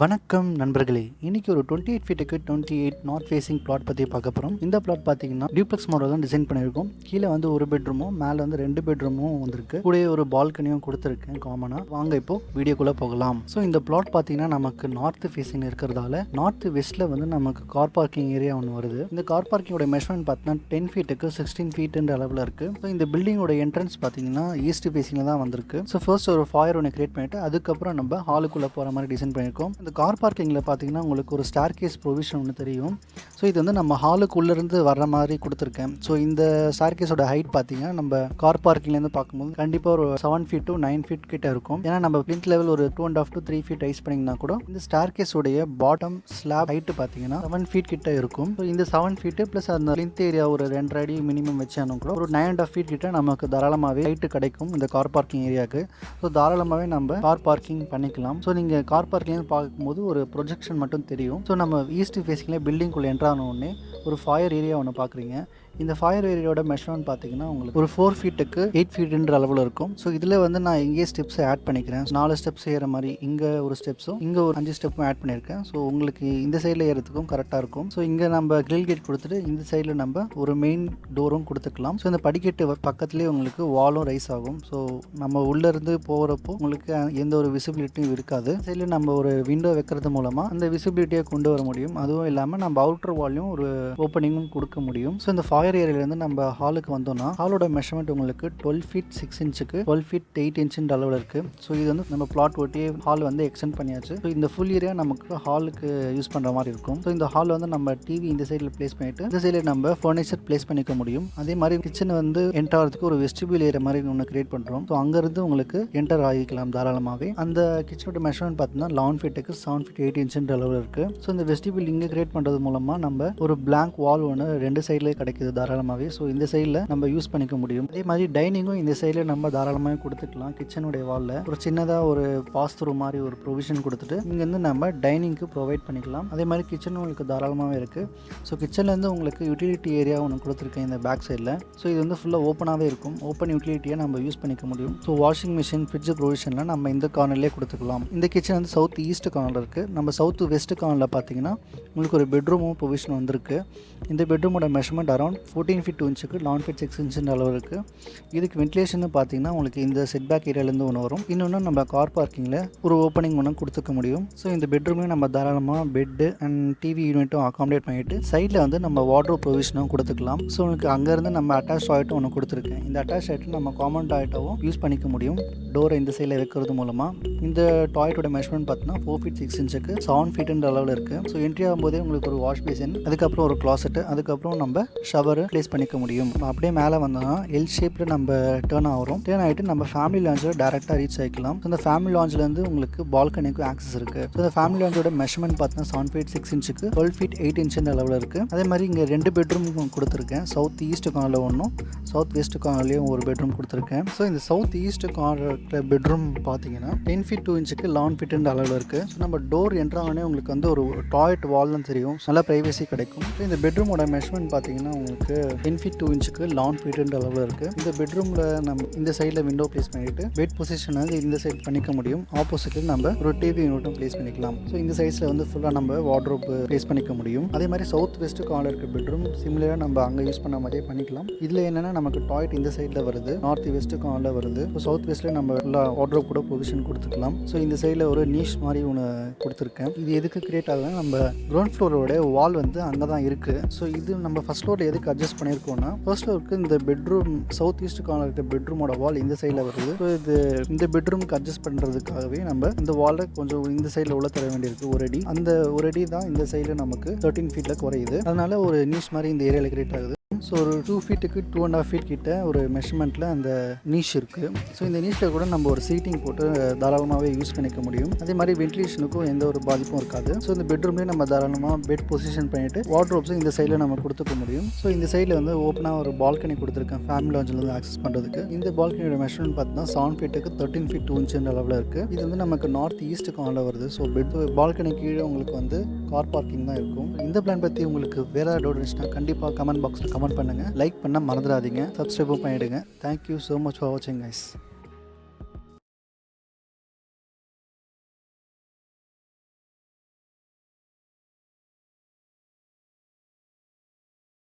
வணக்கம் நண்பர்களே, இன்னைக்கு ஒரு 28 ஃபீட்டுக்கு 28 நார்த் ஃபேசிங் பிளாட் பற்றி பார்க்க போகிறோம். இந்த பிளாட் பார்த்தீங்கன்னா டியூப்ளெக்ஸ் மாடல் தான் டிசைன் பண்ணியிருக்கோம். கீழே வந்து ஒரு பெட்ரூமும் மேலே வந்து 2 பெட்ரூமும் வந்திருக்கு. கூட ஒரு பால்கனியும் கொடுத்துருக்கேன் காமனாக. வாங்க இப்போ வீடியோக்குள்ளே போகலாம். ஸோ இந்த பிளாட் பார்த்தீங்கன்னா நமக்கு நார்த் ஃபேசிங் இருக்கிறதால நார்த் வெஸ்ட்டில் வந்து நமக்கு கார் பார்க்கிங் ஏரியா ஒன்று வருது. இந்த கார் பார்க்கிங்கோட மெஷர்மெண்ட் பார்த்தீங்கன்னா 10 ஃபீட்டுக்கு 16 ஃபீட்டுன்ற அளவில் இருக்குது. ஸோ இந்த பில்டிங்கோட என்ட்ரன்ஸ் பார்த்தீங்கன்னா ஈஸ்ட் ஃபேசிங்கில் தான் வந்திருக்கு. ஸோ ஃபர்ஸ்ட் ஒரு ஃபாயர் ஒன்று கிரியேட் பண்ணிட்டு அதுக்கப்புறம் நம்ம ஹாலுக்குள்ளே போகிற மாதிரி டிசைன் பண்ணியிருக்கோம். இந்த கார் பார்க்கிங்கில் பார்த்தீங்கன்னா உங்களுக்கு ஒரு ஸ்டார் கேஸ் ப்ரொவிஷன் ஒன்று தெரியும். ஸோ இது வந்து நம்ம ஹாலுக்குள்ளேருந்து வர்ற மாதிரி கொடுத்துருக்கேன். ஸோ இந்த ஸ்டார் கேஸோட ஹைட் பார்த்தீங்கன்னா நம்ம கார் பார்க்கிங்லேருந்து பார்க்கும்போது கண்டிப்பாக ஒரு 7 ஃபீட் to 9 ஃபீட் கிட்ட இருக்கும். ஏன்னா நம்ம பிளிந்த் லெவல் ஒரு 2.5 to 3 ஃபீட் ரைஸ் பண்ணிங்கன்னா கூட இந்த ஸ்டார் கேஸோடைய பாட்டம் ஸ்லாப் ஹைட்டு பார்த்தீங்கன்னா 7 ஃபீட் கிட்ட இருக்கும். ஸோ இந்த 7 ஃபீட்டு ப்ளஸ் அந்த பிளிந்த் ஏரியா ஒரு 2 அடி மினிமம் வச்சாலும் கூட ஒரு 9.5 ஃபீட் கிட்ட நமக்கு தாராளமாகவே ஹைட்டு கிடைக்கும் இந்த கார் பார்க்கிங் ஏரியாவுக்கு. ஸோ தாராளமாகவே நம்ம கார் பார்க்கிங் பண்ணிக்கலாம். ஸோ நீங்கள் கார் பார்க்கிங் பார்க்கும்போது ஒரு ப்ரொஜெக்ஷன் மட்டும் தெரியும். ஸோ நம்ம ஈஸ்ட் ஃபேஸிங்கில் பில்டிங்குள்ளே என்ட்ரான உடனே ஒரு ஃபயர் ஏரியா ஒன்று பார்க்குறீங்க. இந்த ஃபயர் ஏரியாவோட மெஷர்மெண்ட் பார்த்தீங்கன்னா உங்களுக்கு ஒரு 4 ஃபீட்டுக்கு 8 ஃபீட்டுன்ற அளவில் இருக்கும். ஸோ இதில் வந்து நான் இங்கே ஸ்டெப்ஸை ஆட் பண்ணிக்கிறேன். 4 ஸ்டெப்ஸ் ஏற மாதிரி இங்கே ஒரு ஸ்டெப்ஸும் இங்கே ஒரு 5 ஸ்டெப்பும் ஆட் பண்ணியிருக்கேன். ஸோ உங்களுக்கு இந்த சைடில் ஏறதுக்கும் கரெக்டாக இருக்கும். ஸோ இங்கே நம்ம கிரில் கேட் கொடுத்துட்டு இந்த சைடில் நம்ம ஒரு மெயின் டோரும் கொடுத்துக்கலாம். ஸோ இந்த படிக்கட்டு பக்கத்துலேயே உங்களுக்கு வாலும் ரைஸ் ஆகும். ஸோ நம்ம உள்ளேருந்து போகிறப்போ உங்களுக்கு எந்த ஒரு விசிபிலிட்டியும் இருக்காது. சைடில் நம்ம ஒரு விண்டோ வைக்கிறது மூலமாக அந்த விசிபிலிட்டியை கொண்டு வர முடியும். அதுவும் இல்லாமல் நம்ம அவுட்டர் வால்லையும் ஒரு ஓப்பனிங்கும் கொடுக்க முடியும். ஸோ இந்த ஃபயர் ஏரியாலேருந்து நம்ம ஹாலுக்கு வந்தோம்னா ஹாலோட மெஷர்மெண்ட் உங்களுக்கு 12 ஃபீட் 6 இன்ச்சுக்கு 12 ஃபீட் 8 இன்ச்சுன்ற அளவில் இருக்குது. ஸோ இது வந்து நம்ம பிளாட் ஒட்டியே ஹால் வந்து எக்ஸ்டெண்ட் பண்ணியாச்சு. ஸோ இந்த ஃபுல் ஏரியா நமக்கு ஹாலுக்கு யூஸ் பண்ணுற மாதிரி இருக்கும். ஸோ இந்த ஹால் வந்து நம்ம டிவி இந்த சைடில் பிளேஸ் பண்ணிட்டு இந்த சைடில் நம்ம ஃபர்னிச்சர் பிளேஸ் பண்ணிக்க முடியும். அதே மாதிரி கிச்சன் வந்து என்டர் ஆகிறதுக்கு ஒரு வெஸ்டிபியூல் ஏரியா மாதிரி ஒன்று கிரியேட் பண்ணுறோம். ஸோ அங்கேருந்து உங்களுக்கு என்டர் ஆகிக்கலாம் தாராளமாகவே. அந்த கிச்சனோட மெஷர்மெண்ட் பார்த்தீங்கன்னா 11 ஃபீட்டுக்கு 7 ஃபீட் 8 இன்ச்சுன்ற அளவில் இருக்குது. ஸோ இந்த வெஸ்டிபியூல் இங்கே கிரியேட் பண்ணுறது மூலமாக நம்ம ஒரு பிளாங்க் வால் ஒன்று 2 சைட்லேயே கிடைக்குது தாராளமாகவே. ஸோ இந்த சைடில் நம்ம யூஸ் பண்ணிக்க முடியும். அதே மாதிரி டைனிங்கும் இந்த சைடில் நம்ம தாராளமாக கொடுத்துக்கலாம். கிச்சனுடைய வாலில் ஒரு சின்னதாக ஒரு பாஸ் த்ரூ மாதிரி ஒரு ப்ரொவிஷன் கொடுத்துட்டு இங்கேருந்து நம்ம டைனிங்க்கு ப்ரொவைட் பண்ணிக்கலாம். அதே மாதிரி கிச்சனும் உங்களுக்கு தாராளமாகவே இருக்குது. ஸோ கிச்சன்லேருந்து உங்களுக்கு யூட்டிலிட்டி ஏரியா ஒன்று கொடுத்துருக்கேன் இந்த பேக் சைடில். ஸோ இது வந்து ஃபுல்லாக ஓப்பனாகவே இருக்கும். ஓப்பன் யூட்டிலிட்டியை நம்ம யூஸ் பண்ணிக்க முடியும். ஸோ வாஷிங் மிஷின் ஃப்ரிட்ஜ் ப்ரொவிஷனில் நம்ம இந்த கார்னர்லேயே கொடுத்துக்கலாம். இந்த கிச்சன் வந்து சவுத் ஈஸ்ட் கார்னர் இருக்குது. நம்ம சவுத் வெஸ்ட் கார்னரில் பார்த்தீங்கன்னா உங்களுக்கு ஒரு பெட்ரூமும் ப்ரொவிஷன் வந்திருக்கு. இந்த பெட்ரூமோட மெஷர்மெண்ட் அரௌண்ட் 14 ஃபீட் 2 இன்ச்சுக்கு 11 ஃபீட் 6 இன்ச்சுன்ற அளவு இருக்குது. இதுக்கு வென்டிலேஷன் பார்த்தீங்கன்னா உங்களுக்கு இந்த செட்பேக் ஏரியாலேருந்து ஒன்று வரும். இன்னொன்று நம்ம கார் பார்க்கிங்கில் ஒரு ஓப்பனிங் ஒன்று கொடுத்துக்க முடியும். ஸோ இந்த பெட்ரூமையும் நம்ம தாராளமாக பெட்டு அண்ட் டிவி யூனிட்டும் அகாமடேட் பண்ணிவிட்டு சைடில் வந்து நம்ம வார்ட்ரோப் ப்ரொவிஷனும் கொடுத்துக்கலாம். ஸோ உங்களுக்கு அங்கேருந்து நம்ம அட்டாச் டாய்லெட்டும் ஒன்று கொடுத்துருக்கேன். இந்த அட்டாச் டாய்லெட் நம்ம காமன் டாய்லெட்டாகவும் யூஸ் பண்ணிக்க முடியும். டோரை இந்த சைடில் வைக்கிறது மூலமாக இந்த டாய்லெட்டோட மெஷர்மெண்ட் பார்த்தீங்கன்னா 4 ஃபீட் 6 இன்ச்சுக்கு 7 ஃபீட்டுன்ற அளவில் இருக்குது. ஸோ என்ட்ரி ஆகும்போதே உங்களுக்கு ஒரு வாஷ் பேசின், அதுக்கப்புறம் ஒரு கிளாசெட்டு, அதுக்கப்புறம் நம்ம ஷவர் ப்ளேஸ் பண்ணிக்க முடியும். அப்படியே மேலே வந்தோம்னா எல் ஷேப்பில் நம்ம டேர்ன் ஆகிட்டு நம்ம ஃபேமிலி லாஞ்சில் டேரெக்டாக ரீச் ஆகிக்கலாம். ஸோ இந்த ஃபேமிலி லாஞ்சிலேருந்து உங்களுக்கு பால்கனிக்கும் ஆக்சஸ் இருக்குது. ஸோ இந்த ஃபேமிலி லாஞ்சோட மெஷர்மெண்ட் பார்த்தீங்கன்னா 7 ஃபீட் 6 இன்ச்சுக்கு 12 ஃபீட் 8 இன்ச்சுன்ற அளவில் இருக்குது. அதே மாதிரி இங்கே 2 பெட்ரூம் கொடுத்துருக்கேன். சவுத் ஈஸ்ட் கார்னரில் ஒன்றும் சவுத் வெஸ்ட் கார்னர்லேயும் ஒரு பெட்ரூம் கொடுத்துருக்கேன். ஸோ இந்த சவுத் ஈஸ்ட் கார்னர் பெட்ரூம் பார்த்தீங்கன்னா 10 ஃபீட் 2 இன்ச்சுக்கு 11 ஃபீட்டுன்ற அளவில் இருக்குது. ஸோ நம்ம டோர் என்ட்ரானே உங்களுக்கு வந்து ஒரு டாய்லெட் வால் தான் தெரியும். நல்லா ப்ரைவசி கிடைக்கும். ஸோ இந்த பெட்ரூமோட மெஷர்மெண்ட் பார்த்தீங்கன்னா உங்களுக்கு 10 ஃபீட் 2 இன்ச்சுக்கு 11 ஃபீட்டுன்ற அளவில் இருக்குது. இந்த பெட்ரூமில் நம்ம இந்த சைடில் விண்டோ ப்ளேஸ் பண்ணிவிட்டு பெட் பொசிஷன் வந்து இந்த சைட் பண்ணிக்க முடியும். ஆப்போசிட்டில் நம்ம ஒரு டிவி யூனிட்டும் ப்ளேஸ் பண்ணிக்கலாம். ஸோ இந்த சைஸில் வந்து ஃபுல்லாக நம்ம வார்ட்ரோப் ப்ளேஸ் பண்ணிக்க முடியும். அதே மாதிரி சவுத் வெஸ்ட் கார்னர் இருக்க பெட்ரூம் சிமிலராக நம்ம அங்கே யூஸ் பண்ண மாதிரியே பண்ணிக்கலாம். இதில் என்னென்னா நமக்கு டாய்லெட் இந்த சைடில் வருது, நார்த் வெஸ்ட் கார்னரில் வருது. ஸோ சவுத் வெஸ்ட்டில் நம்ம ஃபுல்லாக வார்ட்ரோப் கூட பொசிஷன் கொடுத்துக்கலாம். ஸோ இந்த சைடில் ஒரு நீஷ் மாதிரி ஒன்று கொடுத்துருக்கேன். இது எதுக்கு கிரியேட் ஆகுதுன்னா நம்ம கிரவுண்ட் ஃப்ளோரோட வால் வந்து அங்கே தான் இருக்குது. ஸோ இது நம்ம ஃபர்ஸ்ட் ஃப்ளோரில் எதுக்கு அட்ஜஸ்ட் பண்ணியிருக்கோம்னா ஃபர்ஸ்ட் ஃப்ளோருக்கு இந்த பெட்ரூம் சவுத் ஈஸ்ட் கார்னர் இருக்க பெட்ரூமோட வால் இந்த சைடில் வருது. ஸோ இது இந்த பெட்ரூமுக்கு அட்ஜஸ்ட் பண்ணுறதுக்காகவே நம்ம இந்த வாலை கொஞ்சம் இந்த சைடில் உள்ள தர வேண்டியிருக்கு. ஒரு அடி, அந்த ஒரு அடி தான் இந்த சைடில் நமக்கு 13 ஃபீட்டில் குறையுது. அதனால ஒரு நீஷ் மாதிரி இந்த ஏரியாவில் கிரியேட் ஆகுது. ஸோ ஒரு 2 ஃபீட்டுக்கு 2.5 ஃபீட் கிட்ட ஒரு மெஷர்மெண்ட்டில் அந்த நீஷ் இருக்குது. ஸோ இந்த நீஷில் கூட நம்ம ஒரு சீட்டிங் போட்டு தாராளமாகவே யூஸ் பண்ணிக்க முடியும். அதே மாதிரி வென்டிலேஷனுக்கும் எந்த ஒரு பாதிப்பும் இருக்காது. ஸோ இந்த பெட்ரூம்லேயே நம்ம தாராளமாக பெட் பொசிஷன் பண்ணிவிட்டு வார்ட்ரோப்ஸும் இந்த சைடில் நம்ம கொடுத்துக்க முடியும். ஸோ இந்த சைடில் வந்து ஓப்பனாக ஒரு பால்கனி கொடுத்துருக்கேன் ஃபேமிலி லாஞ்சில் வந்து ஆக்சஸ் பண்ணுறதுக்கு. இந்த பால்கனியோட மெஷர்மெண்ட் பார்த்தீங்கன்னா 7 ஃபீட்டுக்கு 13 ஃபீட் 2 இன்ச்சுன்ற அளவில் இருக்குது. இது வந்து நமக்கு நார்த் ஈஸ்ட் கார்னரில் வருது. ஸோ பால்கனி கீழே உங்களுக்கு வந்து கார் பார்க்கிங் தான் இருக்கும். இந்த பிளான் பற்றி உங்களுக்கு வேறு டவுட் இருந்துச்சுன்னா கண்டிப்பாக கமெண்ட் பாக்ஸில் கமெண்ட் பண்ணுங்கள். லைக் பண்ண மறந்துடாதீங்க. சப்ஸ்கிரைபும் பண்ணிவிடுங்க. தேங்க்யூ ஸோ மச் ஃபார் வாட்சிங் கைஸ்.